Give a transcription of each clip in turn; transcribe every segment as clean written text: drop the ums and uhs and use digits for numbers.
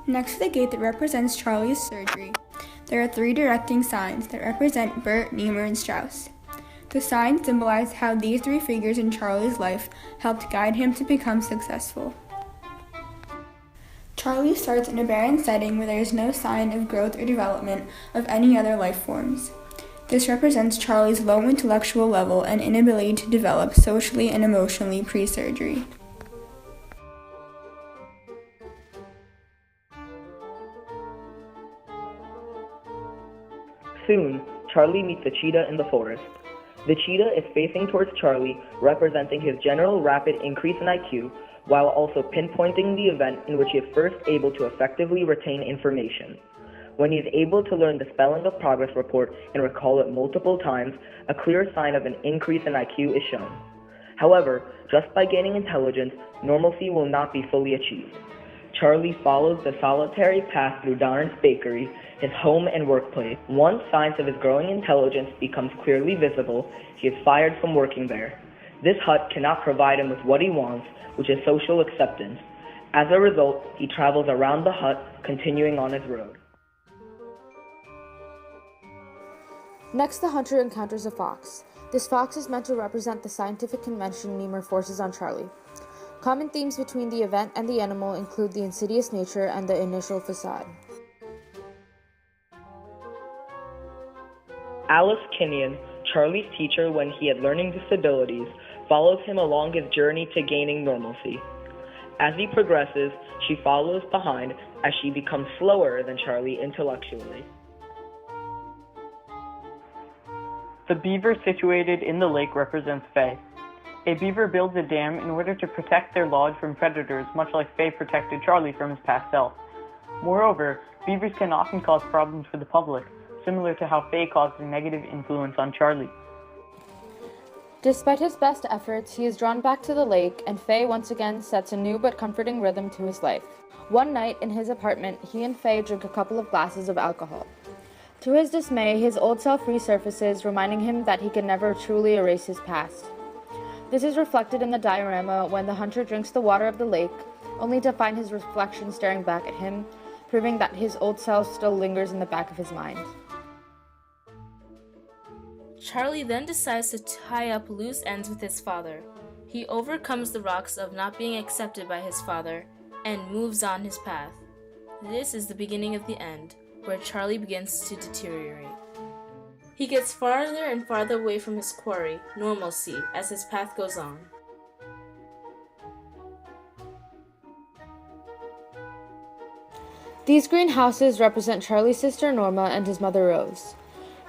Next to the gate that represents Charlie's surgery, there are 3 directing signs that represent Bert, Niemer, and Strauss. The signs symbolize how these 3 figures in Charlie's life helped guide him to become successful. Charlie starts in a barren setting where there is no sign of growth or development of any other life forms. This represents Charlie's low intellectual level and inability to develop socially and emotionally pre-surgery. Soon, Charlie meets a cheetah in the forest. The cheetah is facing towards Charlie, representing his general rapid increase in IQ, while also pinpointing the event in which he is first able to effectively retain information. When he is able to learn the spelling of progress report and recall it multiple times, a clear sign of an increase in IQ is shown. However, just by gaining intelligence, normalcy will not be fully achieved. Charlie follows the solitary path through Darren's bakery, his home and workplace. Once signs of his growing intelligence becomes clearly visible, he is fired from working there. This hut cannot provide him with what he wants, which is social acceptance. As a result, he travels around the hut, continuing on his road. Next, the hunter encounters a fox. This fox is meant to represent the scientific convention Niemer forces on Charlie. Common themes between the event and the animal include the insidious nature and the initial facade. Alice Kinnian, Charlie's teacher when he had learning disabilities, follows him along his journey to gaining normalcy. As he progresses, she follows behind as she becomes slower than Charlie intellectually. The beaver situated in the lake represents Faye. A beaver builds a dam in order to protect their lodge from predators, much like Faye protected Charlie from his past self. Moreover, beavers can often cause problems for the public, similar to how Faye caused a negative influence on Charlie. Despite his best efforts, he is drawn back to the lake, and Faye once again sets a new but comforting rhythm to his life. One night, in his apartment, he and Faye drink a couple of glasses of alcohol. To his dismay, his old self resurfaces, reminding him that he can never truly erase his past. This is reflected in the diorama when the hunter drinks the water of the lake, only to find his reflection staring back at him, proving that his old self still lingers in the back of his mind. Charlie then decides to tie up loose ends with his father. He overcomes the rocks of not being accepted by his father and moves on his path. This is the beginning of the end, where Charlie begins to deteriorate. He gets farther and farther away from his quarry, normalcy, as his path goes on. These green houses represent Charlie's sister Norma and his mother Rose.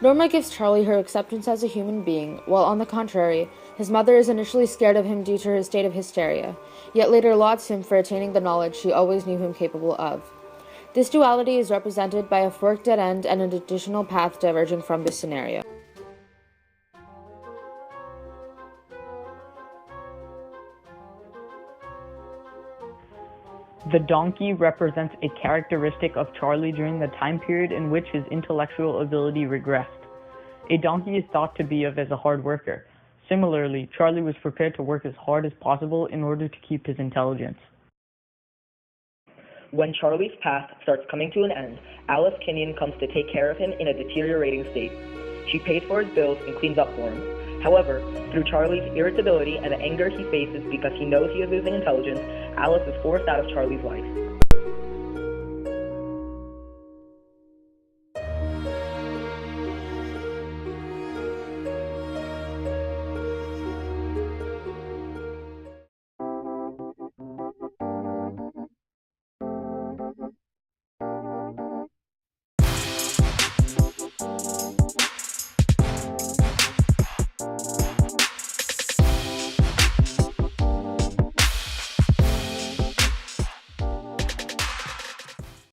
Norma gives Charlie her acceptance as a human being, while on the contrary, his mother is initially scared of him due to her state of hysteria, yet later lauds him for attaining the knowledge she always knew him capable of. This duality is represented by a forked dead end and an additional path diverging from this scenario. The donkey represents a characteristic of Charlie during the time period in which his intellectual ability regressed. A donkey is thought to be of as a hard worker. Similarly, Charlie was prepared to work as hard as possible in order to keep his intelligence. When Charlie's past starts coming to an end, Alice Kinnian comes to take care of him in a deteriorating state. She pays for his bills and cleans up for him. However, through Charlie's irritability and the anger he faces because he knows he is losing intelligence, Alice is forced out of Charlie's life.